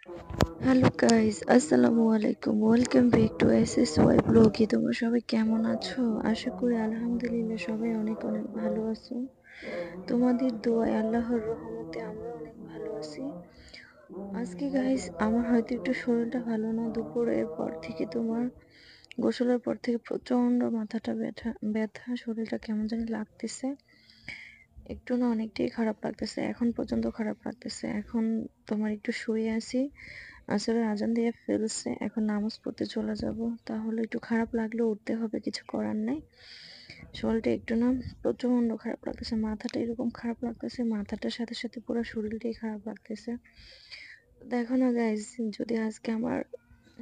Hello guys, আসসালামু আলাইকুম। Welcome back to SSY ব্লগে। তোমরা সবাই কেমন আছো? আশা করি আলহামদুলিল্লাহ সবাই অনেক অনেক ভালো আছো। তোমাদের দোয়ায় আল্লাহর রহমতে আমরা অনেক ভালো আছি। আজকে গাইস আমার হয়তো একটু শরীরটা ভালো না। দুপুরের পর থেকে গোসলের পর থেকে প্রচন্ড মাথাটা ব্যথা ব্যথা, শরীরটা কেমন জানি লাগতেছে। একটু না অনেকটাই খারাপ লাগতেছে। এখন পর্যন্ত খারাপ লাগতেছে। এখন একটু শুয়ে আছি। আসলে আজান দিয়ে ফেলছে, এখন নামাজ পড়তে চলে যাব। তাহলে একটু খারাপ লাগলেও উঠতে হবে, কিছু করার নাই। শরীরটা একটু না প্রচন্ড খারাপ লাগতেছে, মাথাটা এরকম খারাপ লাগতেছে, মাথাটার সাথে সাথে পুরো শরীরটাই খারাপ লাগতেছে। দেখো না গাইজ, যদি আজকে আমার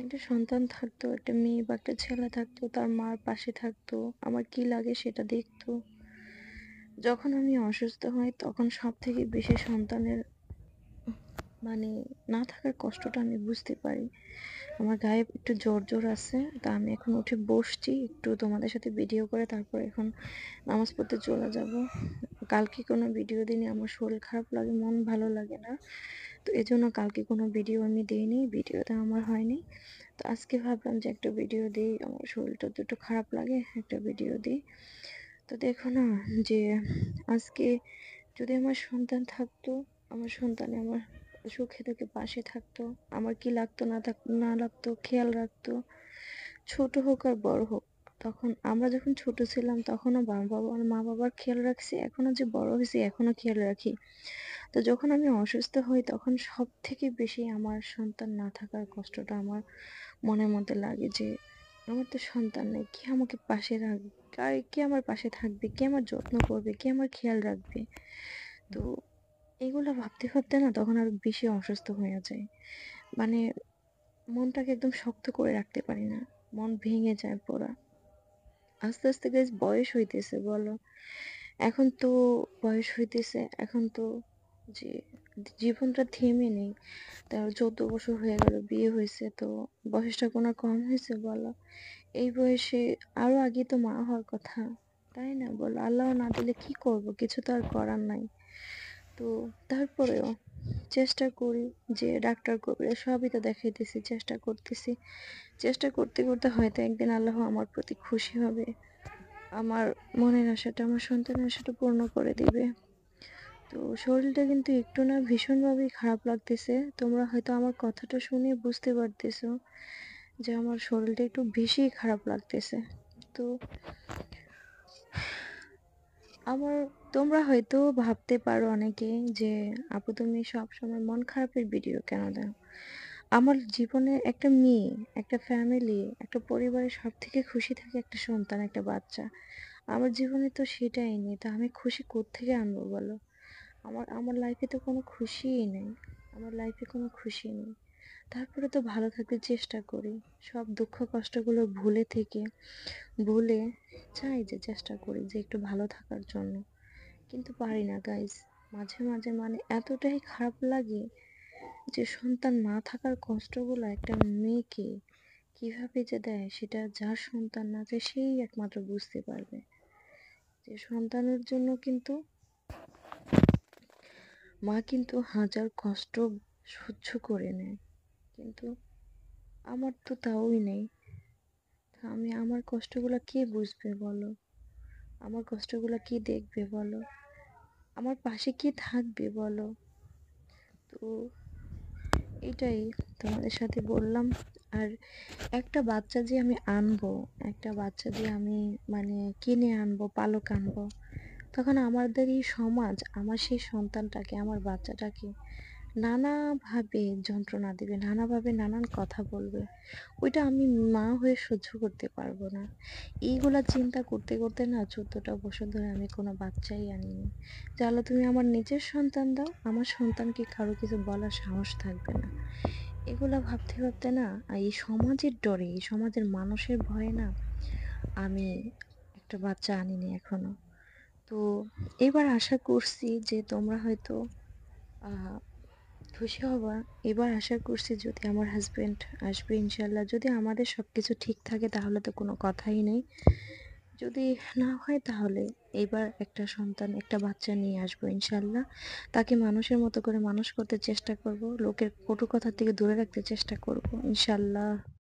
একটা সন্তান থাকতো, একটা মেয়ে বা একটা ছেলে থাকতো, তার মার পাশে থাকতো, আমার কি লাগে সেটা দেখতো। যখন আমি অসুস্থ হই তখন সব থেকে বেশি সন্তানের মানে না থাকার কষ্টটা আমি বুঝতে পারি। আমার গায়ে একটু জ্বর আছে, তা আমি এখন উঠে বসছি একটু তোমাদের সাথে ভিডিও করে, তারপর এখন নামাজ পড়তে চলে যাব। কালকে কোনো ভিডিও দিইনি, আমার শরীর খারাপ লাগে, মন ভালো লাগে না, তো এজন্য কালকে কোনো ভিডিও আমি দিইনি, ভিডিওতে আমার হয়নি। তো আজকে ভাবলাম যে একটা ভিডিও দিই, আমার শরীরটা তো একটু খারাপ লাগে, একটা ভিডিও দিই। তো দেখো না, যে আজকে যদি আমার সন্তান থাকতো, আমার সন্তানে আমার সুখে দুঃখে পাশে থাকতো, আমার কি লাগতো না লাগতো খেয়াল রাখতো, ছোট হোক আর বড় হোক। তখন আমরা যখন ছোট ছিলাম তখনও মা বাবার খেয়াল রাখছি, এখনো যে বড় হয়েছি এখনো খেয়াল রাখি। তো যখন আমি অসুস্থ হই তখন সব থেকে বেশি আমার সন্তান না থাকার কষ্টটা আমার মনের মধ্যে লাগে, যে আমার তো সন্তান নেই, কে আমাকে পাশে রাখবে, কে আমার পাশে থাকবে, কে আমার যত্ন করবে, কে আমার খেয়াল রাখবে। তো এগুলো ভাবতে ভাবতে না তখন আরো বেশি অসুস্থ হয়ে যায়। মানে মনটাকে একদম শক্ত করে রাখতে পারি না, মন ভেঙে যায় পুরা। আস্তে আস্তে গাইস বয়স হইতেছে বলো, এখন তো বয়স হইতেছে, এখন তো যে জীবনটা থেমে নেই। তার 14 বছর হয়ে গেল, বিয়ে হয়েছে, তো বয়সটা কোনো কম হয়েছে বলো? এই বয়সে আরো আগে তো মা হওয়ার কথা, তাই না বলো? আল্লাহ না দিলে কি করব, কিছু তো আর করার নাই। তো তারপরেও চেষ্টা করি, যে ডাক্তার করবে সবই তো দেখাইতেছি, চেষ্টা করতেছি, চেষ্টা করতে করতে হয়তো একদিন আল্লাহ আমার প্রতি খুশি হবে, আমার মনের আশাটা, আমার সন্তানের আশাটা পূর্ণ করে দিবে। তো শরীরটা কিন্তু একটু না ভীষণভাবেই খারাপ লাগতেছে। তোমরা হয়তো আমার কথাটা শুনে বুঝতে পারতেছো যে আমার শরীরটা একটু বেশি খারাপ লাগতেছে। তো আমার তোমরা হয়তো ভাবতে পারো অনেকে যে আপু তুমি সব সময় মন খারাপের ভিডিও কেন দাও? আমার জীবনে একটা মেয়ে, একটা ফ্যামিলি, একটা পরিবারের সব থেকে খুশি থাকে একটা সন্তান, একটা বাচ্চা। আমার জীবনে তো সেটাই নেই, তা আমি খুশি কোত্থেকে আনবো বলো? আমার আমার লাইফে তো কোনো খুশিই নেই, আমার লাইফে কোনো খুশি নেই। তারপরে তো ভালো থাকতে চেষ্টা করি, সব দুঃখ কষ্টগুলো ভুলে চাই, যে চেষ্টা করি যে একটু ভালো থাকার জন্য, কিন্তু পারি না গাইস। মাঝে মাঝে মানে এতটাই খারাপ লাগে যে সন্তান না থাকার কষ্টগুলো একটা মেয়েকে কিভাবে যে দেয়, সেটা যার সন্তান না যে সেই একমাত্র বুঝতে পারবে। যে সন্তানের জন্য কিন্তু মা কিন্তু হাজার কষ্ট সহ্য করে নেয়, কিন্তু আমার তো তাওই নেই। তা আমি আমার কষ্টগুলো কে বুঝবে বলো? আমার কষ্টগুলো কে দেখবে বলো? আমার পাশে কে থাকবে বলো? তো এটাই তোমাদের সাথে বললাম। আর একটা বাচ্চা যে আমি আনবো, একটা বাচ্চা যে আমি মানে কিনে আনবো, পালক আনবো, তখন আমাদের এই সমাজ আমার সেই সন্তানটাকে, আমার বাচ্চাটাকে নানাভাবে যন্ত্রণা দিবে, নানাভাবে নানান কথা বলবে। ওইটা আমি মা হয়ে সহ্য করতে পারবো না। এইগুলা চিন্তা করতে করতে না 14টা বছর ধরে আমি কোনো বাচ্চাই আনিনি। যে আল্লাহ তুমি আমার নিজের সন্তান দাও, আমার সন্তানকে কারো কিছু বলার সাহস থাকবে না। এগুলা ভাবতে ভাবতে না, এই সমাজের ডরে, এই সমাজের মানুষের ভয়ে না আমি একটা বাচ্চা আনিনি এখনো। তো এবার আশা করছি যে তোমরা হয়তো আহ খুশি হবা। এবার আশা করছি যদি আমার হাজবেন্ড আসবে ইনশাল্লাহ, যদি আমাদের সবকিছু ঠিক থাকে তাহলে তো কোনো কথাই নেই। যদি না হয় তাহলে এইবার একটা সন্তান, একটা বাচ্চা নিয়ে আসবো ইনশাল্লাহ। তাকে মানুষের মতো করে মানুষ করতে চেষ্টা করব, লোকের কটু কথা থেকে দূরে রাখতে চেষ্টা করব ইনশাল্লাহ।